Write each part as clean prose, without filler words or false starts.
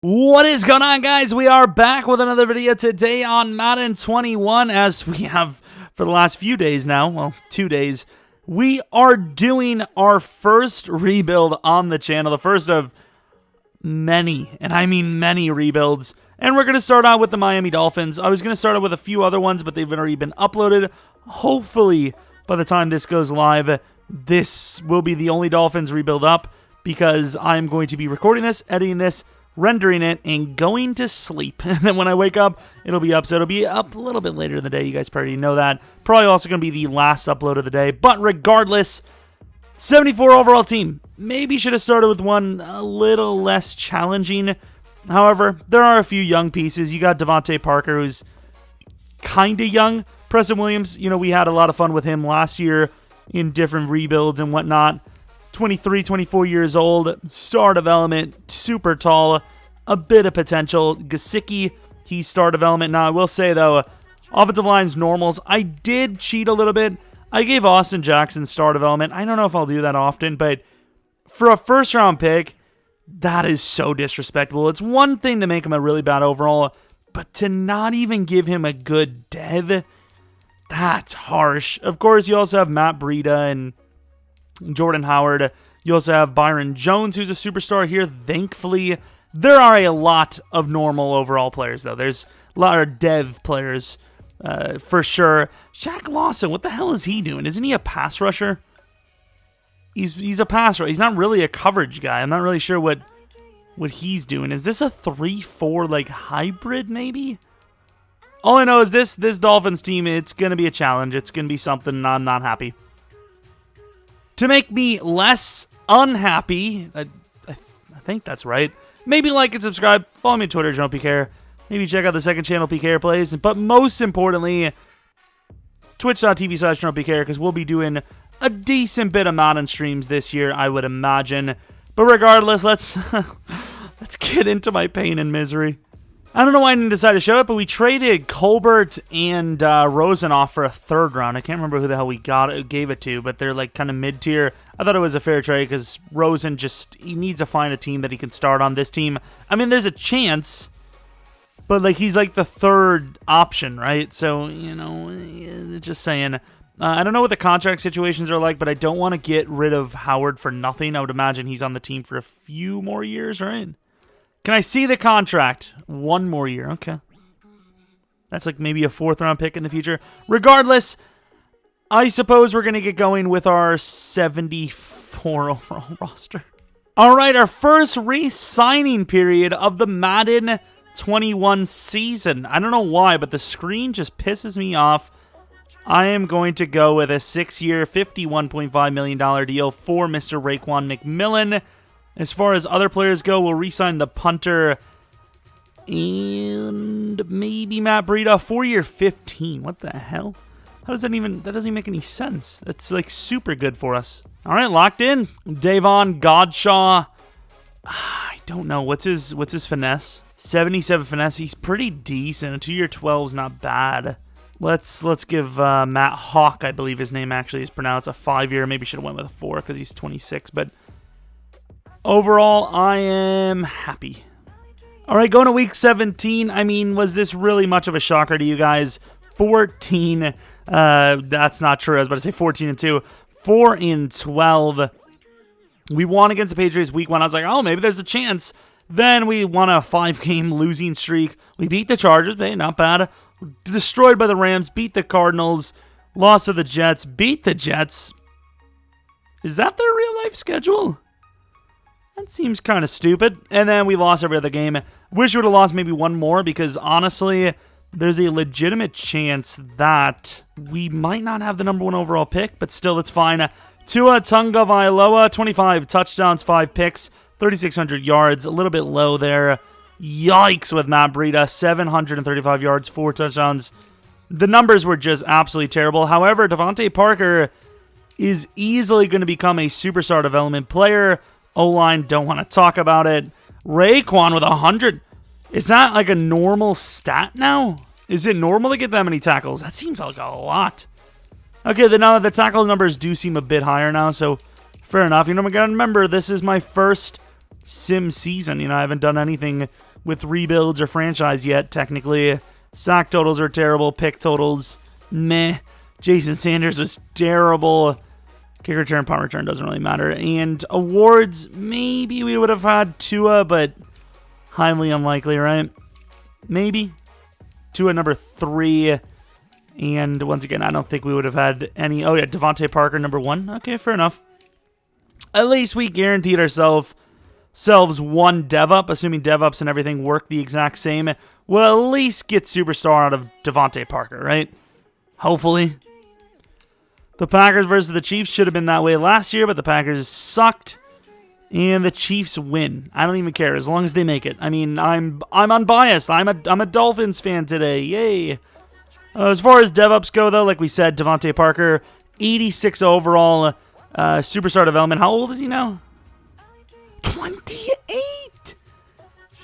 What is going on, guys? We are back with another video today on Madden 21, as we have for the last few days now, well, 2 days. We are doing our first rebuild on the channel, the first of many, and I mean many rebuilds. And we're going to start out with the Miami Dolphins. I was going to start out with a few other ones, but they've already been uploaded. Hopefully, by the time this goes live, this will be the only Dolphins rebuild up, because I'm going to be recording this, editing this, rendering it, and going to sleep. And then when I wake up, it'll be up. So it'll be up a little bit later in the day. You guys probably know that. Probably also going to be the last upload of the day. But regardless, 74 overall team. Maybe should have started with one a little less challenging. However, there are a few young pieces. You got Devontae Parker, who's kind of young. Preston Williams, we had a lot of fun with him last year in different rebuilds and whatnot. 23, 24 years old, star development, super tall, a bit of potential. Gesicki, he's star development. Now, I will say, though, offensive line's normals. I did cheat a little bit. I gave Austin Jackson star development. I don't know if I'll do that often, but for a first-round pick, that is so disrespectful. It's one thing to make him a really bad overall, but to not even give him a good dev, that's harsh. Of course, you also have Matt Breida and Jordan Howard. You also have Byron Jones, who's a superstar here. Thankfully, there are a lot of normal overall players, though. There's a lot of dev players, for sure. Shaq Lawson, what the hell is he doing? Isn't he a pass rusher? He's a pass rusher. He's not really a coverage guy. I'm not really sure what he's doing. Is this a 3-4 hybrid, maybe? All I know is this Dolphins team, it's going to be a challenge. It's going to be something I'm not happy. To make me less unhappy, I think that's right. Maybe like and subscribe. Follow me on Twitter, Jeromepkr. Maybe check out the second channel, PKR Plays. But most importantly, twitch.tv/Jeromepkr, because we'll be doing a decent bit of Madden streams this year, I would imagine. But regardless, let's get into my pain and misery. I don't know why I didn't decide to show it, but we traded Colbert and Rosen off for a third round. I can't remember who the hell we gave it to, but they're kind of mid-tier. I thought it was a fair trade because Rosen he needs to find a team that he can start on. This team, I mean, there's a chance, but he's the third option, right? So, just saying. I don't know what the contract situations are like, but I don't want to get rid of Howard for nothing. I would imagine he's on the team for a few more years, right? Can I see the contract? 1 more year. Okay. That's maybe a 4th-round pick in the future. Regardless, I suppose we're going to get going with our 74 overall roster. All right, our first re-signing period of the Madden 21 season. I don't know why, but the screen just pisses me off. I am going to go with a 6-year, $51.5 million deal for Mr. Raekwon McMillan. As far as other players go, we'll re-sign the punter and maybe Matt Breida. 4-year, $15. What the hell? That doesn't even make any sense. That's super good for us. All right, locked in. Davon Godshaw. I don't know. What's his finesse? 77 finesse. He's pretty decent. A 2-year, 12 is not bad. Let's give Matt Hawk, I believe his name actually is pronounced, a 5-year. Maybe should have went with a 4 because he's 26, but overall, I am happy. All right, going to week 17. I mean, was this really much of a shocker to you guys? 14. That's not true. I was about to say 14-2. 4-12. We won against the Patriots week 1. I was like, oh, maybe there's a chance. Then we won a 5-game losing streak. We beat the Chargers. Hey, not bad. Destroyed by the Rams. Beat the Cardinals. Lost to the Jets. Beat the Jets. Is that their real-life schedule? That seems kind of stupid. And then we lost every other game. Wish we would have lost maybe one more because, honestly, there's a legitimate chance that we might not have the number 1 overall pick, but still, it's fine. Tua Tagovailoa, 25 touchdowns, 5 picks, 3,600 yards. A little bit low there. Yikes with Matt Breida, 735 yards, 4 touchdowns. The numbers were just absolutely terrible. However, Devontae Parker is easily going to become a superstar development player. O-line, don't want to talk about it. Raekwon with 100. Is that a normal stat now? Is it normal to get that many tackles? That seems like a lot. Okay, the tackle numbers do seem a bit higher now, so fair enough. We got to remember, this is my first sim season. I haven't done anything with rebuilds or franchise yet, technically. Sack totals are terrible. Pick totals, meh. Jason Sanders was terrible. Kick return, punt return doesn't really matter. And awards, maybe we would have had Tua, but highly unlikely, right? Maybe. Tua number 3. And once again, I don't think we would have had any. Oh, yeah, Devontae Parker number 1. Okay, fair enough. At least we guaranteed ourselves one dev up, assuming dev ups and everything work the exact same. We'll at least get superstar out of Devontae Parker, right? Hopefully. The Packers versus the Chiefs should have been that way last year, but the Packers sucked, and the Chiefs win. I don't even care as long as they make it. I mean, I'm unbiased. I'm a Dolphins fan today. Yay! As far as dev ups go, though, like we said, Devontae Parker, 86 overall, superstar development. How old is he now? 28.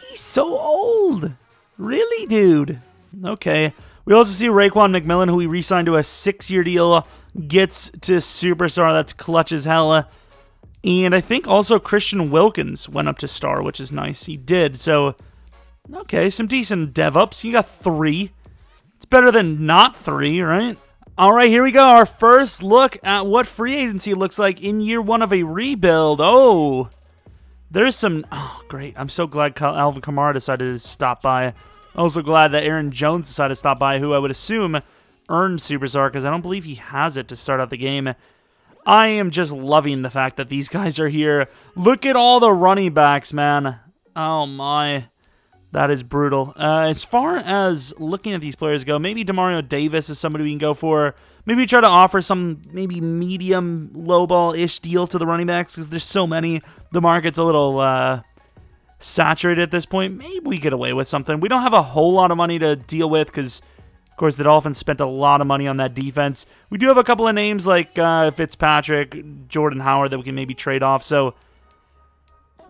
He's so old. Really, dude? Okay. We also see Raekwon McMillan, who we re-signed to a 6-year deal, gets to superstar. That's clutch as hell. And I think also Christian Wilkins went up to star, which is nice. He did. So, okay, some decent dev ups. You got 3. It's better than not 3, right? All right, here we go. Our first look at what free agency looks like in year 1 of a rebuild. Oh, there's some... Oh, great. I'm so glad Alvin Kamara decided to stop by. Also glad that Aaron Jones decided to stop by, who I would assume earned superstar, because I don't believe he has it to start out the game. I am just loving the fact that these guys are here. Look at all the running backs, man. Oh, my. That is brutal. As far as looking at these players go, maybe Demario Davis is somebody we can go for. Maybe try to offer some maybe medium, lowball-ish deal to the running backs, because there's so many. The market's a little saturated at this point. Maybe we get away with something. We don't have a whole lot of money to deal with, because, of course, the Dolphins spent a lot of money on that defense. We do have a couple of names like Fitzpatrick, Jordan Howard that we can maybe trade off, so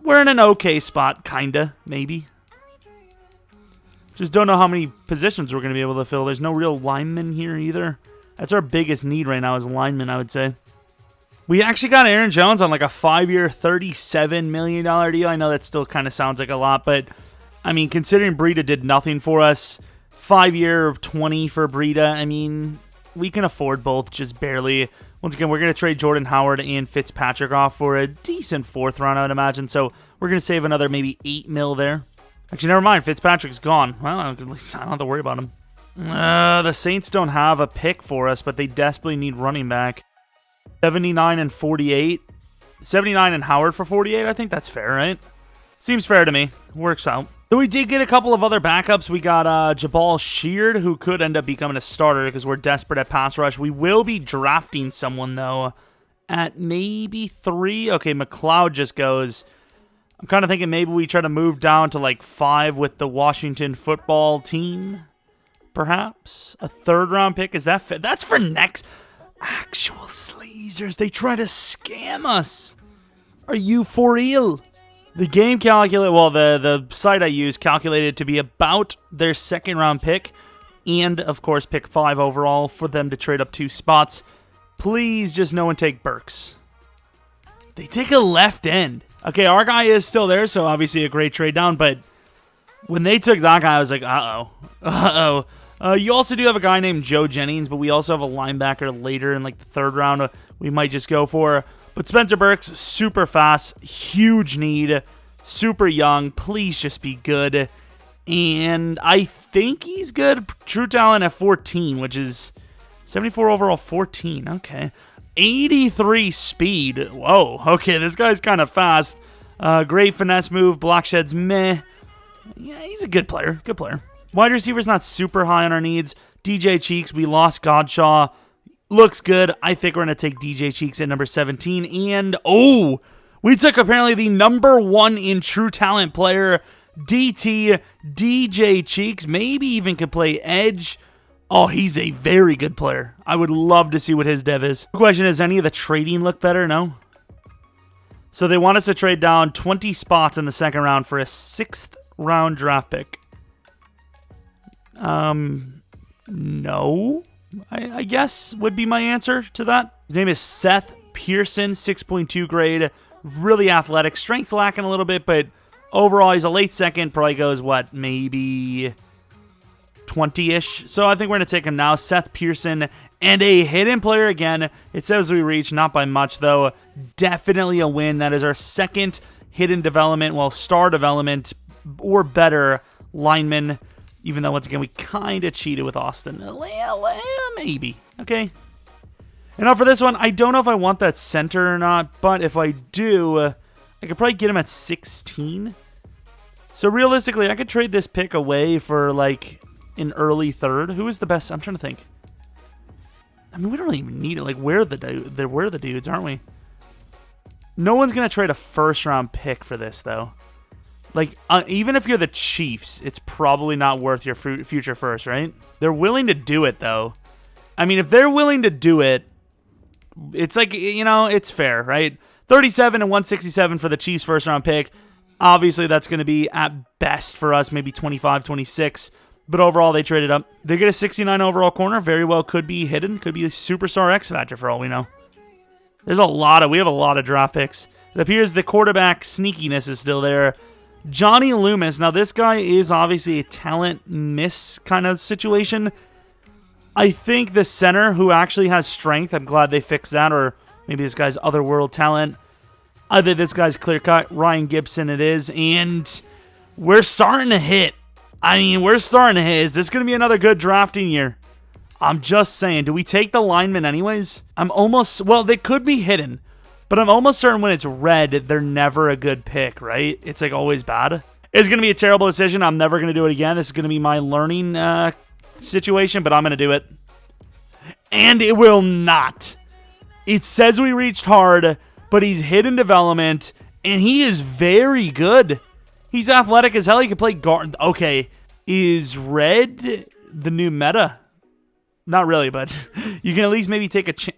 we're in an okay spot, kinda, maybe. Just don't know how many positions we're going to be able to fill. There's no real linemen here either. That's our biggest need right now is linemen, I would say. We actually got Aaron Jones on like a 5-year, $37 million deal. I know that still kind of sounds like a lot, but I mean, considering Breida did nothing for us, 5-year, 20 for Breida, I mean, we can afford both, just barely. Once again, we're going to trade Jordan Howard and Fitzpatrick off for a decent 4th round, I would imagine. So we're going to save another maybe $8 million there. Actually, never mind. Fitzpatrick's gone. Well, at least I don't have to worry about him. The Saints don't have a pick for us, but they desperately need running back. 79 and 48. 79 and Howard for 48. I think that's fair, right? Seems fair to me. Works out. So we did get a couple of other backups. We got Jabal Sheard, who could end up becoming a starter because we're desperate at pass rush. We will be drafting someone, though, at maybe 3. Okay, McLeod just goes... I'm kind of thinking maybe we try to move down to like 5 with the Washington football team, perhaps. A 3rd round pick, is that fit? That's for next. Actual sleazers, they try to scam us. Are you for real? The game calculated, well, the site I use calculated to be about their 2nd round pick, and of course pick 5 overall for them to trade up 2 spots. Please just no one take Burks. They take a left end. Okay, our guy is still there, so obviously a great trade down, but when they took that guy, I was like, uh-oh. You also do have a guy named Joe Jennings, but we also have a linebacker later in like the 3rd round we might just go for. But Spencer Burks, super fast, huge need, super young, please just be good. And I think he's good. True talent at 14, which is 74 overall, 14, okay. 83 speed. Whoa. Okay, this guy's kind of fast. Great finesse move. Block sheds, meh. Yeah, he's a good player. Good player. Wide receiver's not super high on our needs. DJ Cheeks, we lost Godshaw. Looks good. I think we're going to take DJ Cheeks at number 17. And, oh, we took apparently the number 1 in true talent player, DT, DJ Cheeks. Maybe even could play edge. Oh, he's a very good player. I would love to see what his dev is. The question is, any of the trading look better? No? So they want us to trade down 20 spots in the 2nd round for a 6th round draft pick. No, I guess would be my answer to that. His name is Seth Pearson, 6.2 grade. Really athletic. Strength's lacking a little bit, but Overall, he's a late second. Probably goes, what, maybe 20-ish. So I think we're going to take him now. Seth Pearson and a hidden player again. It says we reach, not by much, though. Definitely a win. That is our second hidden development, well, star development, or better, lineman. Even though, once again, we kind of cheated with Austin. Maybe. Okay. And now for this one, I don't know if I want that center or not, but if I do, I could probably get him at 16. So realistically, I could trade this pick away for, like, an early third. Who is the best? I'm trying to think. I mean, we don't even need it. Like, we're the dudes, aren't we? No one's going to trade a first-round pick for this, though. Like, even if you're the Chiefs, it's probably not worth your future first, right? They're willing to do it, though. I mean, if they're willing to do it, it's like, you know, it's fair, right? 37 and 167 for the Chiefs' first-round pick. Obviously, that's going to be, at best for us, maybe 25, 26. But overall, they traded up. They get a 69 overall corner. Very well could be hidden. Could be a superstar X Factor for all we know. We have a lot of draft picks. It appears the quarterback sneakiness is still there. Johnny Loomis. Now, this guy is obviously a talent miss kind of situation. I think the center who actually has strength, I'm glad they fixed that, or maybe this guy's otherworld talent. I think this guy's clear-cut. Ryan Gibson it is, and we're starting to hit. I mean, we're starting to hit. Is this going to be another good drafting year? I'm just saying. Do we take the linemen anyways? Well, they could be hidden, but I'm almost certain when it's red, they're never a good pick, right? It's like always bad. It's going to be a terrible decision. I'm never going to do it again. This is going to be my learning situation, but I'm going to do it. And it will not. It says we reached hard, but he's hidden development, and he is very good. He's athletic as hell. He can play guard. Okay, is red the new meta? Not really, but you can at least maybe take a chance.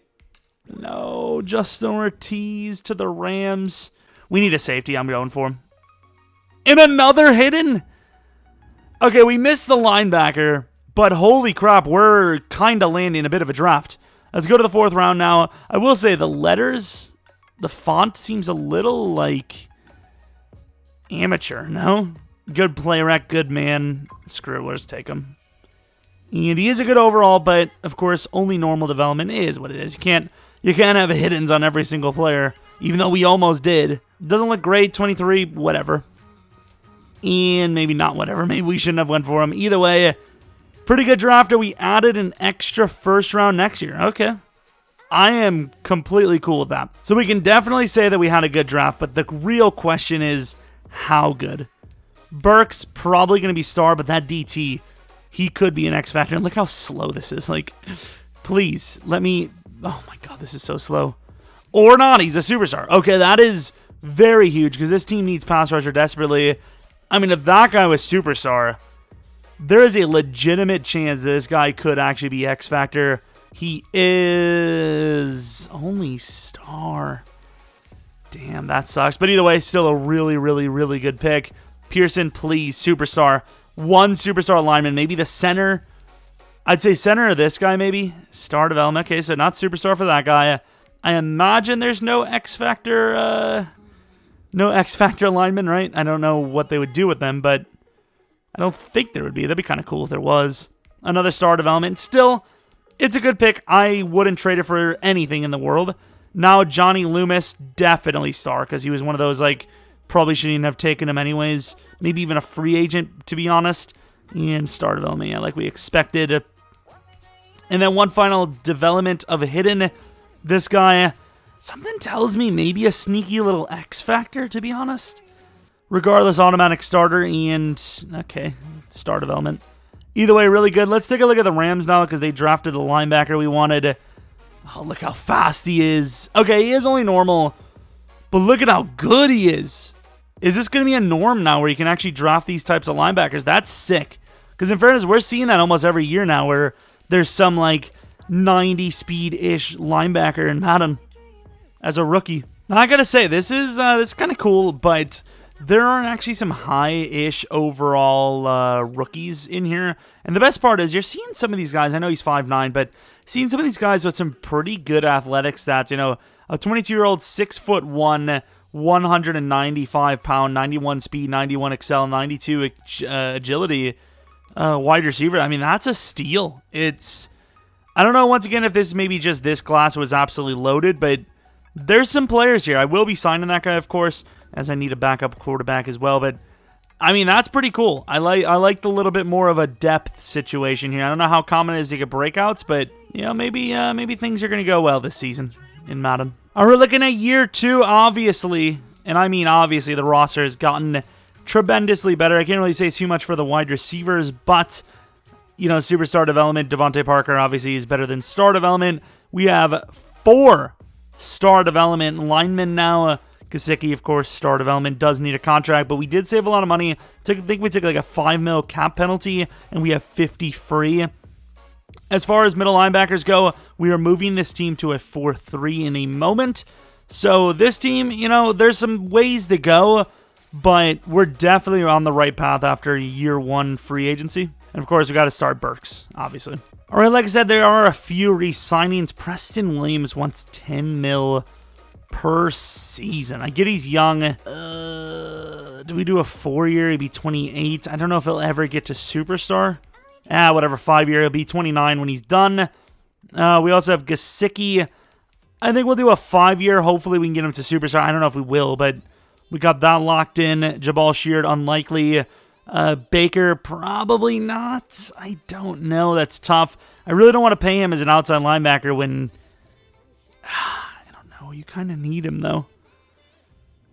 No, Justin Ortiz to the Rams. We need a safety. I'm going for him. And another hidden. Okay, we missed the linebacker, but holy crap, we're kind of landing a bit of a draft. Let's go to the 4th round now. I will say the letters, the font seems a little like amateur, no? Good play rec, good man. Screw it, we'll just take him. And he is a good overall, but of course, only normal development is what it is. You can't have hiddens on every single player, even though we almost did. Doesn't look great, 23, whatever. And maybe not whatever. Maybe we shouldn't have went for him. Either way, pretty good drafter. We added an extra first round next year. Okay. I am completely cool with that. So we can definitely say that we had a good draft, but the real question is how good. Burke's probably going to be star, but that DT, he could be an X Factor. And look how slow this is. Like, please, let me... Oh my god, this is so slow. Or not, he's a superstar. Okay, that is very huge because this team needs pass rusher desperately. I mean, if that guy was superstar, there is a legitimate chance that this guy could actually be X Factor. He is only star. Damn, that sucks. But either way, still a really, really, really good pick. Pearson, please, superstar. One superstar lineman, maybe the center. I'd say center of this guy, maybe. Star development. Okay, so not superstar for that guy. I imagine there's no X Factor lineman, right? I don't know what they would do with them, but I don't think there would be. That'd be kind of cool if there was. Another star development. Still, it's a good pick. I wouldn't trade it for anything in the world. Now, Johnny Loomis, definitely star, because he was one of those, like, probably shouldn't have taken him anyways. Maybe even a free agent, to be honest. And star development, yeah, like we expected. And then one final development of a hidden. This guy, something tells me maybe a sneaky little X Factor, to be honest. Regardless, automatic starter and, okay, star development. Either way, really good. Let's take a look at the Rams now because they drafted the linebacker we wanted. Oh, look how fast he is. Okay, he is only normal, but look at how good he is. Is this going to be a norm now where you can actually draft these types of linebackers? That's sick. Because in fairness, we're seeing that almost every year now where there's some like 90 speed-ish linebacker in Madden as a rookie. Now, I got to say, this is kind of cool, but there are actually some high-ish overall rookies in here. And the best part is you're seeing some of these guys. I know he's 5'9", but seeing some of these guys with some pretty good athletic stats. You know, a 22-year-old 6'1", 195 pound, 91 speed, 91 excel, 92 agility wide receiver. I mean, that's a steal. I don't know, once again, if this maybe just this class was absolutely loaded, but there's some players here. I will be signing that guy, of course, as I need a backup quarterback as well, but I mean, that's pretty cool. I like the little bit more of a depth situation here. I don't know how common it is to get breakouts, but you know, maybe things are going to go well this season in Madden. All right, we're looking at year 2, obviously, and I mean obviously the roster has gotten tremendously better. I can't really say too much for the wide receivers, but you know, superstar development, Devontae Parker obviously is better than star development. We have 4 star development linemen now. Gesicki, of course, star development, does need a contract, but we did save a lot of money. I think we took like a $5 million cap penalty, and we have 50 free. As far as middle linebackers go, we are moving this team to a 4-3 in a moment. So this team, you know, there's some ways to go, but we're definitely on the right path after year 1 free agency. And of course, we got to start Burks, obviously. All right, like I said, there are a few re-signings. Preston Williams wants $10 million per season. I get he's young. Do we do a 4-year? He'd be 28. I don't know if he'll ever get to superstar. Whatever, 5-year. He'll be 29 when he's done. We also have Gesicki. I think we'll do a 5-year. Hopefully we can get him to superstar. I don't know if we will, but we got that locked in. Jabal Sheard, unlikely. Baker, probably not. I don't know. That's tough. I really don't want to pay him as an outside linebacker when... You kind of need him, though.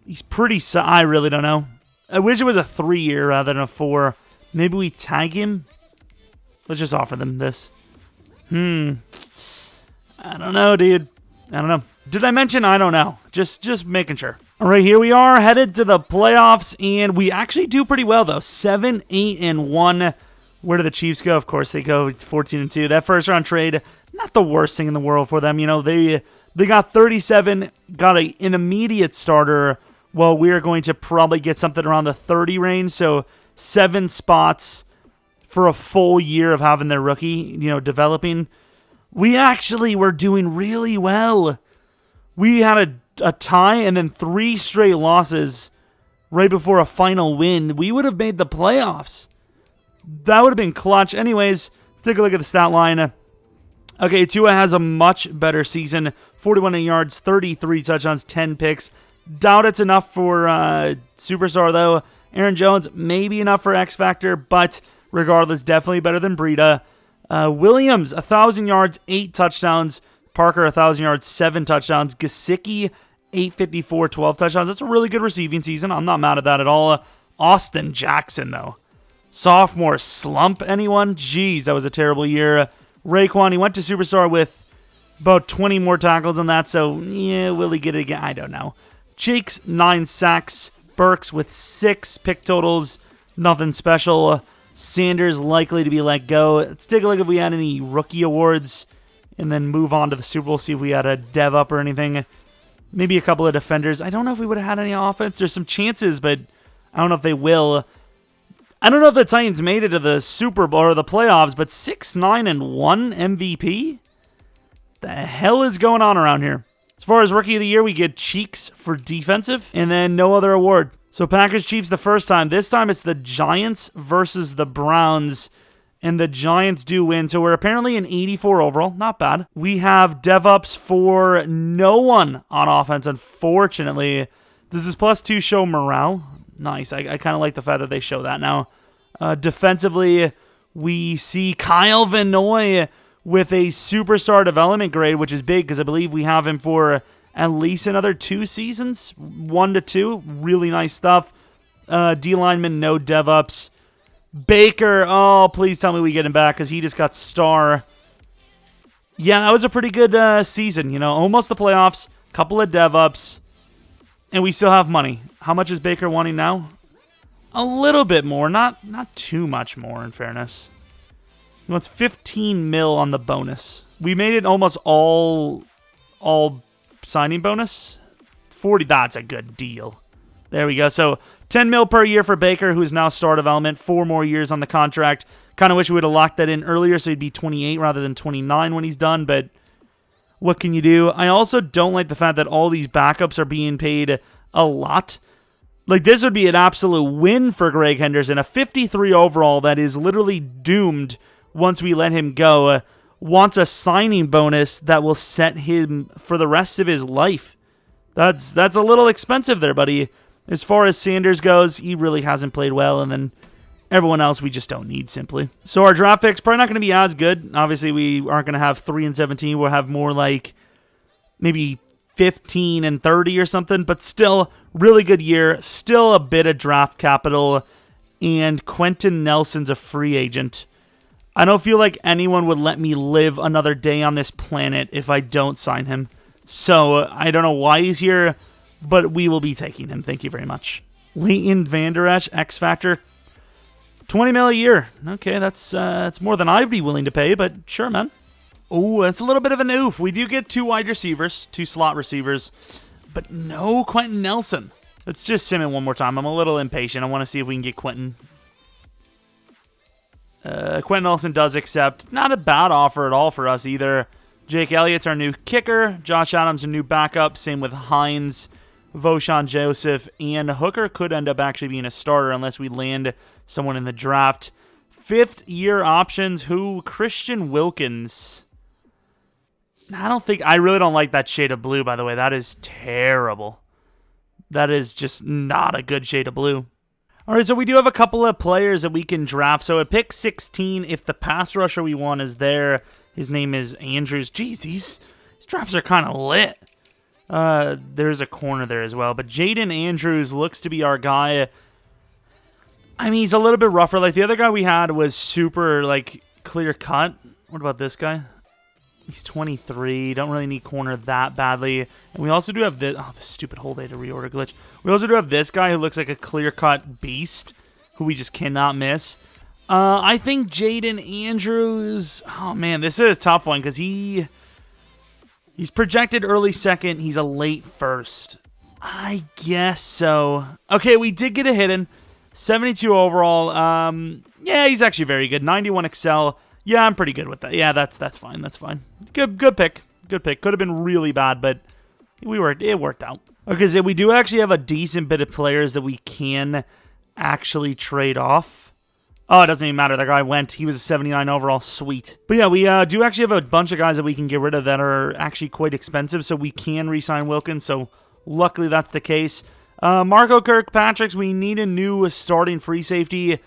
He's pretty... I really don't know. I wish it was a 3-year rather than a 4. Maybe we tag him? Let's just offer them this. I don't know, dude. I don't know. Did I mention I don't know? Just making sure. All right, here we are, headed to the playoffs, and we actually do pretty well, though. 7-8-1. Where do the Chiefs go? Of course, they go 14-2. That first-round trade, not the worst thing in the world for them. You know, they got 37, got an immediate starter. Well, we're going to probably get something around the 30 range, so 7 spots for a full year of having their rookie, you know, developing. We actually were doing really well. We had a tie and then 3 straight losses right before a final win. We would have made the playoffs. That would have been clutch. Anyways, let's take a look at the stat line. Okay, Tua has a much better season. 41 yards, 33 touchdowns, 10 picks. Doubt it's enough for Superstar, though. Aaron Jones, maybe enough for X Factor, but regardless, definitely better than Breida. Williams, 1,000 yards, 8 touchdowns. Parker, 1,000 yards, 7 touchdowns. Gesicki, 854, 12 touchdowns. That's a really good receiving season. I'm not mad at that at all. Austin Jackson, though. Sophomore slump, anyone? Jeez, that was a terrible year. Raekwon, he went to Superstar with about 20 more tackles than that, so yeah, will he get it again? I don't know. Cheeks, 9 sacks. Burks with 6 pick totals. Nothing special. Sanders likely to be let go. Let's take a look if we had any rookie awards and then move on to the Super Bowl, see if we had a dev up or anything. Maybe a couple of defenders. I don't know if we would have had any offense. There's some chances, but I don't know if they will. I don't know if the Titans made it to the Super Bowl or the playoffs, but 6-9-1 MVP? The hell is going on around here? As far as Rookie of the Year, we get Cheeks for defensive, and then no other award. So Packers-Chiefs the first time. This time it's the Giants versus the Browns, and the Giants do win. So we're apparently an 84 overall. Not bad. We have dev-ups for no one on offense, unfortunately. Does this +2 show morale? Nice. I kind of like the fact that they show that now. Defensively, we see Kyle Van Noy with a superstar development grade, which is big because I believe we have him for at least another 2 seasons. 1 to 2. Really nice stuff. D lineman, no dev ups. Baker, oh, please tell me we get him back because he just got star. Yeah, that was a pretty good season. You know, almost the playoffs. Couple of dev ups. And we still have money. How much is Baker wanting now? A little bit more. Not too much more, in fairness. He wants 15 mil on the bonus. We made it almost all signing bonus. 40, that's a good deal. There we go. So 10 mil per year for Baker, who is now star development. 4 more years on the contract. Kind of wish we would have locked that in earlier so he'd be 28 rather than 29 when he's done, but what can you do? I also don't like the fact that all these backups are being paid a lot. Like, this would be an absolute win for Greg Henderson. A 53 overall that is literally doomed once we let him go. Wants a signing bonus that will set him for the rest of his life. That's a little expensive there, buddy. As far as Sanders goes, he really hasn't played well, and then everyone else we just don't need, simply. So our draft picks probably not going to be as good. Obviously, we aren't going to have 3 and 17. We'll have more like maybe 15 and 30 or something, but still really good year. Still a bit of draft capital, and Quentin Nelson's a free agent. I don't feel like anyone would let me live another day on this planet if I don't sign him. So I don't know why he's here, but we will be taking him. Thank you very much. Leighton Vander Esch, X Factor, 20 mil a year. Okay, that's more than I'd be willing to pay, but sure, man. Oh, that's a little bit of an oof. We do get 2 wide receivers, 2 slot receivers, but no Quentin Nelson. Let's just sim it one more time. I'm a little impatient. I want to see if we can get Quentin. Quentin Nelson does accept. Not a bad offer at all for us either. Jake Elliott's our new kicker. Josh Adams a new backup. Same with Hines, Voshan Joseph, and Hooker could end up actually being a starter unless we land someone in the draft. 5th-year options. Who? Christian Wilkins. I really don't like that shade of blue, by the way. That is terrible. That is just not a good shade of blue. All right, so we do have a couple of players that we can draft. So at pick 16, if the pass rusher we want is there, his name is Andrews. Jeez, these drafts are kind of lit. There's a corner there as well. But Jaden Andrews looks to be our guy. I mean, he's a little bit rougher. Like, the other guy we had was super, like, clear cut. What about this guy? He's 23. Don't really need corner that badly. And we also do have this. Oh, the stupid whole day to reorder glitch. We also do have this guy who looks like a clear-cut beast who we just cannot miss. I think Jaden Andrews. Oh, man, this is a tough one because he's projected early second. He's a late first. I guess so. Okay, we did get a hidden. 72 overall. Yeah, he's actually very good. 91 Excel. Yeah, I'm pretty good with that. Yeah, that's fine. That's fine. Good pick. Good pick. Could have been really bad, but it worked out. Okay, so we do actually have a decent bit of players that we can actually trade off. Oh, it doesn't even matter. That guy went. He was a 79 overall. Sweet. But yeah, we do actually have a bunch of guys that we can get rid of that are actually quite expensive, so we can re-sign Wilkins. So luckily that's the case. Marco Kirkpatrick's, we need a new starting free safety.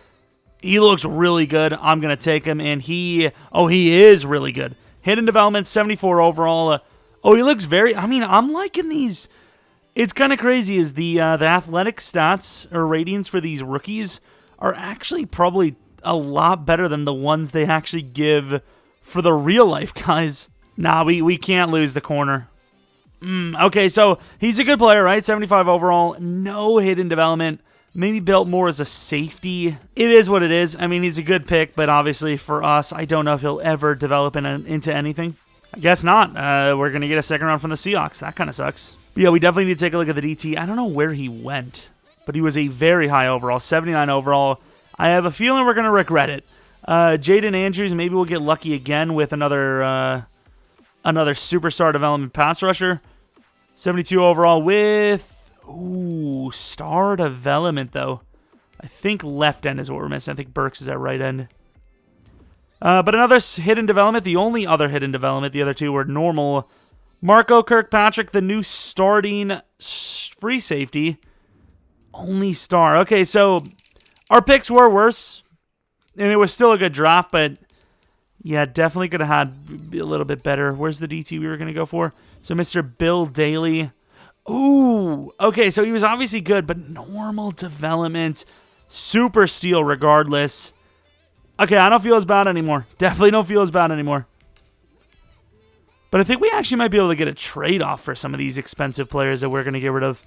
He looks really good. I'm going to take him, and he is really good. Hidden development, 74 overall. He looks I'm liking these. It's kind of crazy is the athletic stats or ratings for these rookies are actually probably a lot better than the ones they actually give for the real life guys. Nah, we can't lose the corner. Okay, so he's a good player, right? 75 overall, no hidden development. Maybe built more as a safety. It is what it is. I mean, he's a good pick, but obviously for us, I don't know if he'll ever develop into anything. I guess not. We're going to get a second round from the Seahawks. That kind of sucks. But yeah, we definitely need to take a look at the DT. I don't know where he went, but he was a very high overall, 79 overall. I have a feeling we're going to regret it. Jaden Andrews, maybe we'll get lucky again with another superstar development pass rusher. 72 overall with... Ooh, star development, though. I think left end is what we're missing. I think Burks is at right end. But another hidden development. The only other hidden development. The other two were normal. Marco Kirkpatrick, the new starting free safety. Only star. Okay, so our picks were worse. And it was still a good draft, but yeah, definitely could have had a little bit better. Where's the DT we were going to go for? So Mr. Bill Daly. Ooh, okay, so he was obviously good, but normal development, super steal regardless. Okay, I don't feel as bad anymore. Definitely don't feel as bad anymore. But I think we actually might be able to get a trade-off for some of these expensive players that we're going to get rid of.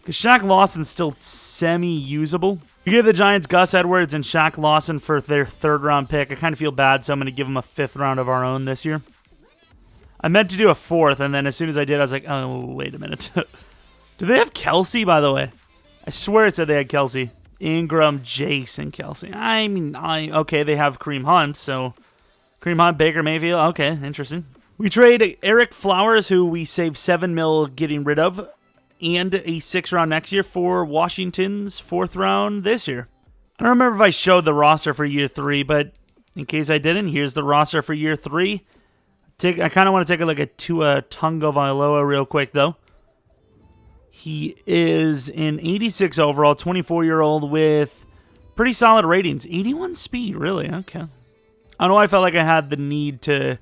Because Shaq Lawson's still semi-usable. We give the Giants Gus Edwards and Shaq Lawson for their 3rd-round pick. I kind of feel bad, so I'm going to give them a 5th round of our own this year. I meant to do a 4th, and then as soon as I did, I was like, oh, wait a minute. Do they have Kelsey, by the way? I swear it said they had Kelsey. Ingram, Jason, Kelsey. Okay, they have Kareem Hunt, so Kareem Hunt, Baker Mayfield. Okay, interesting. We trade Eric Flowers, who we saved $7 million getting rid of, and a 6th round next year for Washington's 4th round this year. I don't remember if I showed the roster for year 3, but in case I didn't, here's the roster for year 3. I kind of want to take a look at Tua Tagovailoa real quick, though. He is an 86 overall, 24-year-old with pretty solid ratings. 81 speed, really? Okay. I don't know why I felt like I had the need to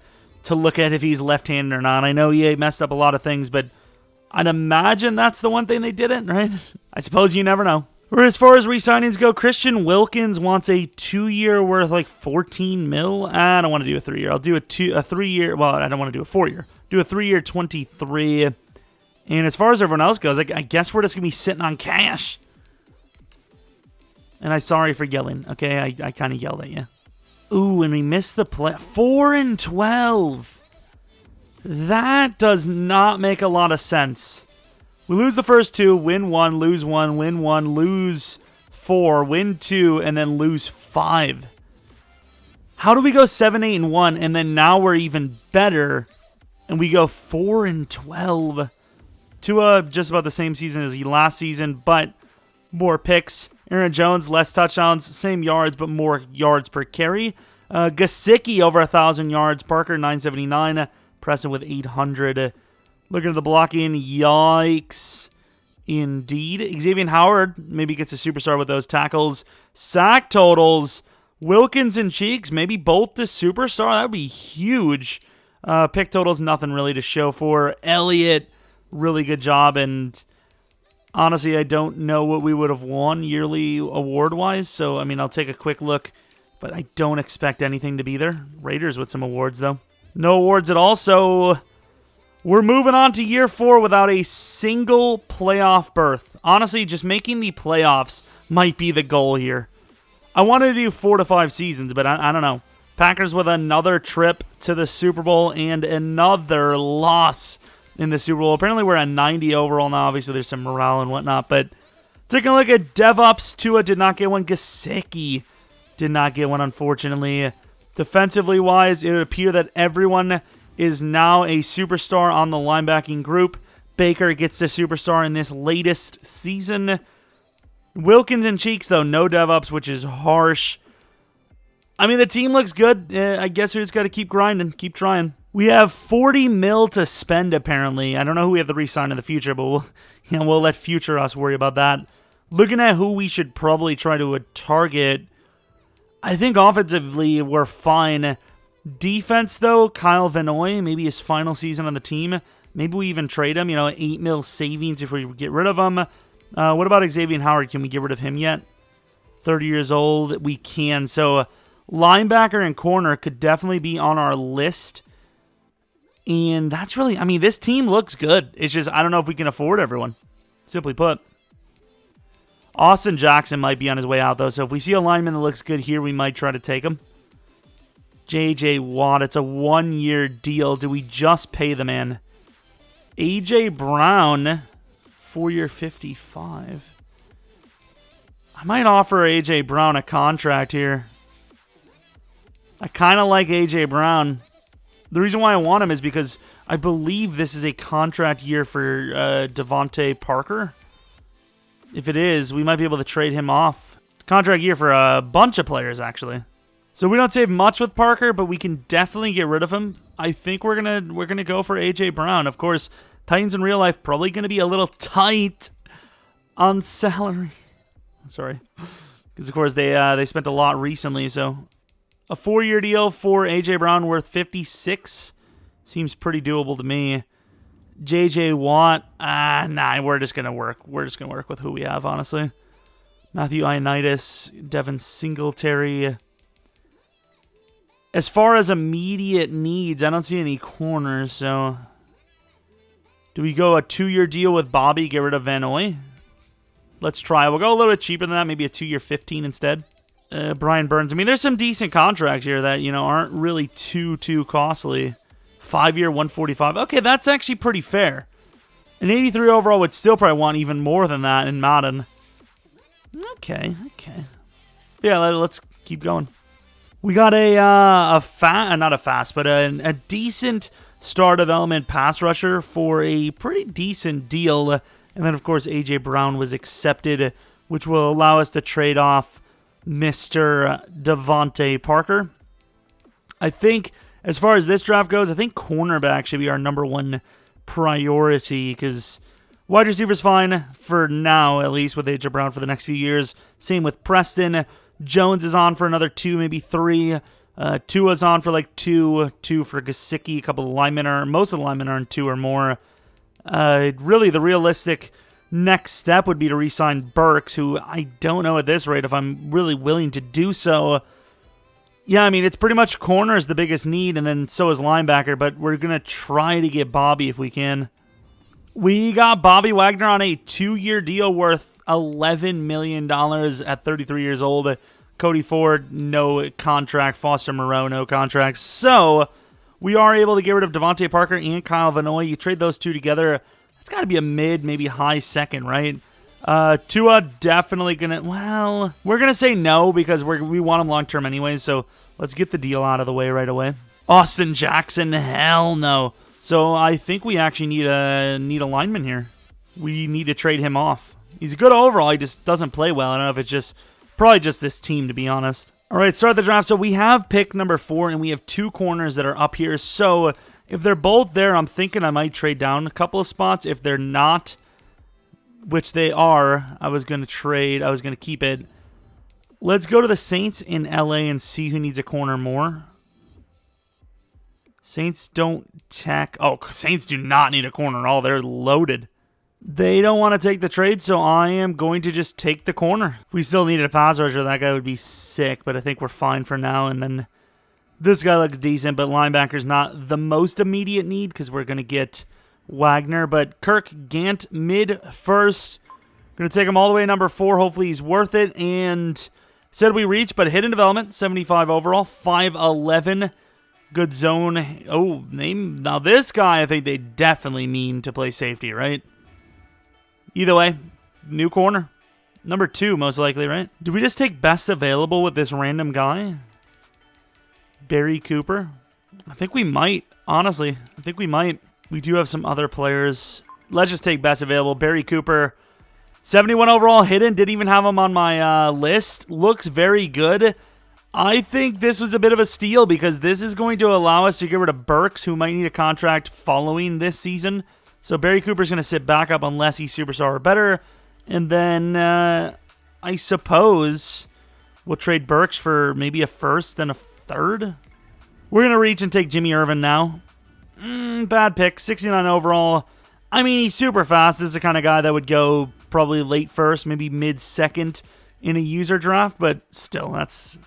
look at if he's left-handed or not. I know he messed up a lot of things, but I'd imagine that's the one thing they didn't, right? I suppose you never know. As far as re-signings go, Christian Wilkins wants a 2-year worth like 14 mil. I don't want to do a 3-year. I'll do a 3-year. Well, I don't want to do a 4-year. Do a 3-year 23. And as far as everyone else goes, I guess we're just going to be sitting on cash. And I'm sorry for yelling. Okay, I kind of yelled at you. Ooh, and we missed the play. 4-12. That does not make a lot of sense. We lose the first 2, win 1, lose 1, win 1, lose 4, win 2, and then lose 5. How do we go 7-8-1, and then now we're even better, and we go 4-12? Tua, just about the same season as he last season, but more picks. Aaron Jones, less touchdowns, same yards, but more yards per carry. Gesicki, over 1,000 yards. Parker, 979. Preston with 800. Looking at the blocking, yikes. Indeed. Xavier Howard maybe gets a superstar with those tackles. Sack totals, Wilkins and Cheeks, maybe both the superstar. That would be huge. Pick totals, nothing really to show for. Elliott, really good job. And honestly, I don't know what we would have won yearly award-wise. So, I mean, I'll take a quick look. But I don't expect anything to be there. Raiders with some awards, though. No awards at all, so we're moving on to year 4 without a single playoff berth. Honestly, just making the playoffs might be the goal here. I wanted to do 4 to 5 seasons, but I don't know. Packers with another trip to the Super Bowl and another loss in the Super Bowl. Apparently, we're at 90 overall now. Obviously, there's some morale and whatnot, but taking a look at DevOps, Tua did not get one. Gesicki did not get one, unfortunately. Defensively wise, it would appear that everyone is now a superstar on the linebacking group. Baker gets the superstar in this latest season. Wilkins and Cheeks, though, no DevOps, which is harsh. I mean, the team looks good. I guess we just got to keep grinding, keep trying. We have 40 mil to spend, apparently. I don't know who we have to re-sign in the future, but we'll let future us worry about that. Looking at who we should probably try to target, I think offensively we're fine. Defense, though, Kyle Van Noy, maybe his final season on the team. Maybe we even trade him, 8 mil savings if we get rid of him. What about Xavier Howard? Can we get rid of him yet? 30 years old, we can. So linebacker and corner could definitely be on our list. And that's really, I mean, this team looks good. It's just, I don't know if we can afford everyone, simply put. Austin Jackson might be on his way out, though. So if we see a lineman that looks good here, we might try to take him. J.J. Watt, it's a 1-year deal. Do we just pay the man? A.J. Brown, 4-year 55. I might offer A.J. Brown a contract here. I kind of like A.J. Brown. The reason why I want him is because I believe this is a contract year for Devontae Parker. If it is, we might be able to trade him off. Contract year for a bunch of players, actually. So we don't save much with Parker, but we can definitely get rid of him. I think we're gonna go for A.J. Brown. Of course, Titans in real life probably gonna be a little tight on salary. Sorry, because of course they spent a lot recently. So a 4-year deal for A.J. Brown worth 56 seems pretty doable to me. J.J. Watt, nah, we're just gonna work with who we have, honestly. Matthew Ioannidis, Devin Singletary. As far as immediate needs, I don't see any corners, so do we go a 2-year deal with Bobby, get rid of Van Noy? Let's try. We'll go a little bit cheaper than that, maybe a 2-year 15 instead. Brian Burns. I mean, there's some decent contracts here that, aren't really too costly. 5-year 145. Okay, that's actually pretty fair. An 83 overall would still probably want even more than that in Madden. Okay. Yeah, let's keep going. We got a decent star development pass rusher for a pretty decent deal. And then, of course, A.J. Brown was accepted, which will allow us to trade off Mr. Devontae Parker. I think, as far as this draft goes, I think cornerback should be our number one priority, because wide receiver's fine for now, at least, with A.J. Brown for the next few years. Same with Preston. Jones is on for another 2, maybe 3. Tua's on for like 2 for Gesicki. A couple of linemen most of the linemen are in 2 or more. Really, the realistic next step would be to re-sign Burks, who I don't know at this rate if I'm really willing to do so. Yeah, I mean, it's pretty much corner is the biggest need, and then so is linebacker, but we're going to try to get Bobby if we can. We got Bobby Wagner on a 2-year deal worth $11 million at 33 years old. Cody Ford, no contract. Foster Moreau, no contract. So we are able to get rid of Devontae Parker and Kyle Van Noy. You trade those two together, it's got to be a mid, maybe high second, right? Tua definitely gonna. Well, we're gonna say no because we want him long term anyway. So let's get the deal out of the way right away. Austin Jackson, hell no. So I think we actually need a lineman here. We need to trade him off. He's good overall. He just doesn't play well. I don't know if it's just probably just this team, to be honest. All right, start the draft. So we have pick number 4, and we have 2 corners that are up here. So if they're both there, I'm thinking I might trade down a couple of spots. If they're not, which they are, I was going to keep it. Let's go to the Saints in LA and see who needs a corner more. Saints don't Saints do not need a corner at all. They're loaded. They don't want to take the trade, so I am going to just take the corner. If we still needed a pass rusher, that guy would be sick, but I think we're fine for now. And then this guy looks decent, but linebacker's not the most immediate need because we're going to get Wagner. But Kirk Gant, mid first. Going to take him all the way to number 4. Hopefully he's worth it. And said we reach, but hidden development, 75 overall, 5'11". Good zone. Oh, name. Now this guy, I think they definitely mean to play safety, right? Either way, new corner. Number 2, most likely, right? Do we just take best available with this random guy? Barry Cooper? I think we might, honestly. I think we might. We do have some other players. Let's just take best available. Barry Cooper, 71 overall, hidden. Didn't even have him on my list. Looks very good. I think this was a bit of a steal because this is going to allow us to get rid of Burks, who might need a contract following this season. So Barry Cooper's going to sit back up unless he's superstar or better. And then I suppose we'll trade Burks for maybe a first and a third. We're going to reach and take Jimmy Irvin now. Bad pick, 69 overall. I mean, he's super fast. This is the kind of guy that would go probably late first, maybe mid-second in a user draft. But still, that's...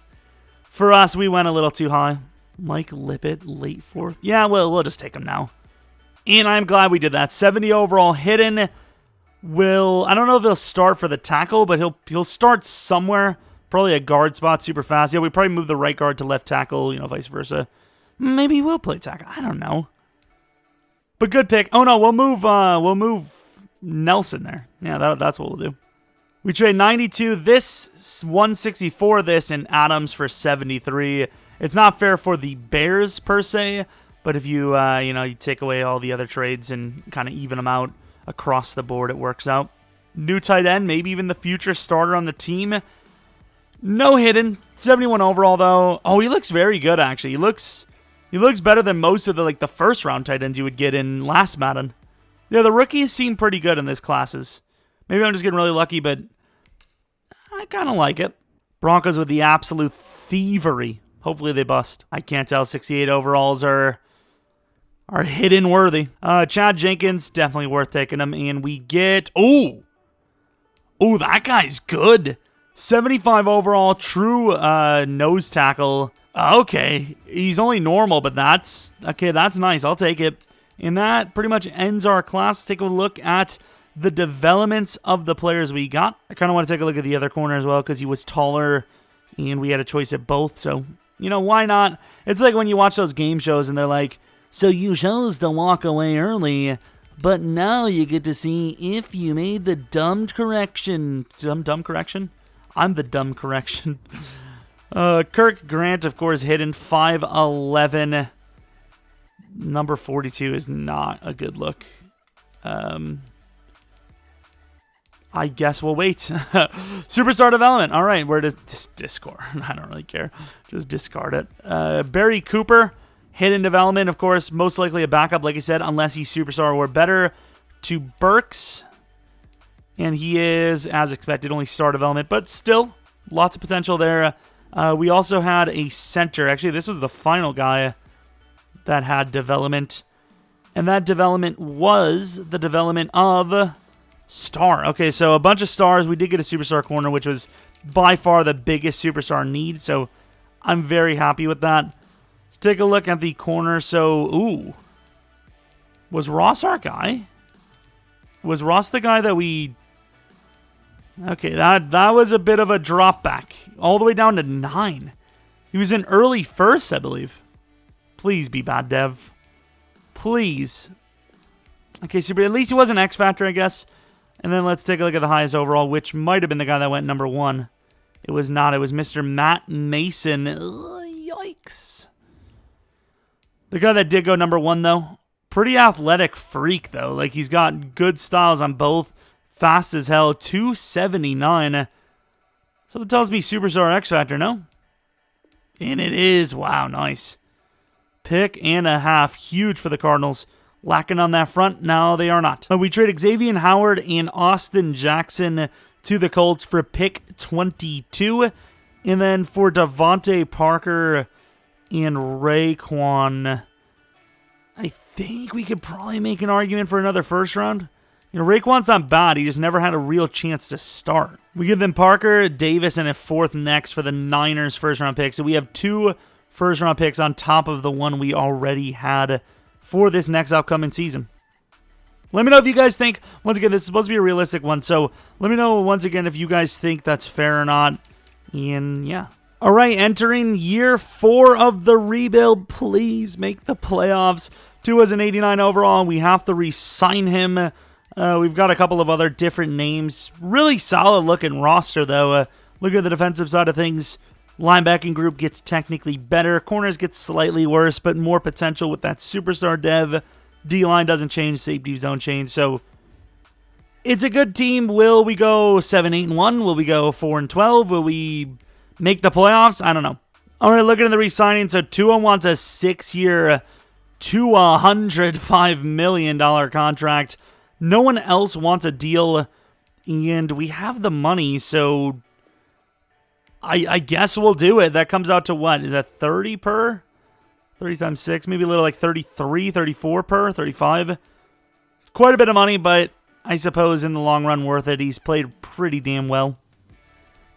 For us, we went a little too high. Mike Lippett, late 4th. Yeah, well, we'll just take him now. And I'm glad we did that. 70 overall, hidden. I don't know if he'll start for the tackle, but he'll start somewhere. Probably a guard spot, super fast. Yeah, we probably move the right guard to left tackle, vice versa. Maybe we'll play tackle. I don't know. But good pick. Oh no, we'll move Nelson there. Yeah, that's what we'll do. We trade 92 this, 164 this, and Adams for 73. It's not fair for the Bears per se, but if you you take away all the other trades and kind of even them out across the board, it works out. New tight end, maybe even the future starter on the team. No hidden, 71 overall though. Oh, he looks very good actually. He looks better than most of the first round tight ends you would get in last Madden. Yeah, the rookies seem pretty good in this classes. Maybe I'm just getting really lucky, but I kind of like it. Broncos with the absolute thievery. Hopefully they bust. I can't tell. 68 overalls are hidden worthy. Chad Jenkins, definitely worth taking him. And we get... Oh, that guy's good. 75 overall, true nose tackle. Okay, he's only normal, but that's nice. I'll take it. And that pretty much ends our class. Let's take a look at the developments of the players we got. I kind of want to take a look at the other corner as well because he was taller and we had a choice at both. So, why not? It's like when you watch those game shows and they're like, so you chose to walk away early, but now you get to see if you made the dumb correction. Dumb correction? I'm the dumb correction. Kirk Grant, of course, hidden 5'11". Number 42 is not a good look. I guess we'll wait. Superstar development. All right, where does discard? I don't really care. Just discard it. Barry Cooper, hidden development, of course, most likely a backup, like I said, unless he's superstar or better. To Burks, and he is, as expected, only star development, but still, lots of potential there. We also had a center. Actually, this was the final guy that had development, and that development was the development of star. Okay, so a bunch of stars. We did get a superstar corner, which was by far the biggest superstar need, so I'm very happy with that. Let's take a look at the corner. So, ooh. Was Ross our guy? Was Ross the guy that we... Okay, that was a bit of a drop back. All the way down to 9. He was in early first, I believe. Please be bad dev. Please. Okay, super. At least he was an X Factor, I guess. And then let's take a look at the highest overall, which might have been the guy that went number 1. It was not. It was Mr. Matt Mason. Ugh, yikes. The guy that did go number 1, though. Pretty athletic freak, though. Like, he's got good styles on both. Fast as hell. 279. Something tells me Superstar X Factor, no? And it is. Wow, nice. Pick and a half. Huge for the Cardinals. Lacking on that front. No, they are not. But we trade Xavier Howard and Austin Jackson to the Colts for pick 22. And then for Devontae Parker and Raekwon, I think we could probably make an argument for another first round. You know, Raekwon's not bad. He just never had a real chance to start. We give them Parker, Davis, and a 4th next for the Niners first round pick. So we have 2 first round picks on top of the one we already had for this next upcoming season. Let me know if you guys think, once again, this is supposed to be a realistic one. So let me know once again if you guys think that's fair or not. And yeah. All right, entering year 4 of the rebuild. Please make the playoffs. Tua's an 89 overall. We have to re-sign him. We've got a couple of other different names. Really solid looking roster, though. Look at the defensive side of things. Linebacking group gets technically better. Corners get slightly worse, but more potential with that superstar dev. D-line doesn't change. Safeties don't change. So it's a good team. Will we go 7-8-1? Will we go 4-12? Will we make the playoffs? I don't know. All right, looking at the re-signing. So Tua wants a 6-year, $205 million contract. No one else wants a deal, and we have the money, so I guess we'll do it. That comes out to what? Is that 30 per? 30 times 6, maybe a little like 33, 34 per, 35. Quite a bit of money, but I suppose in the long run worth it. He's played pretty damn well.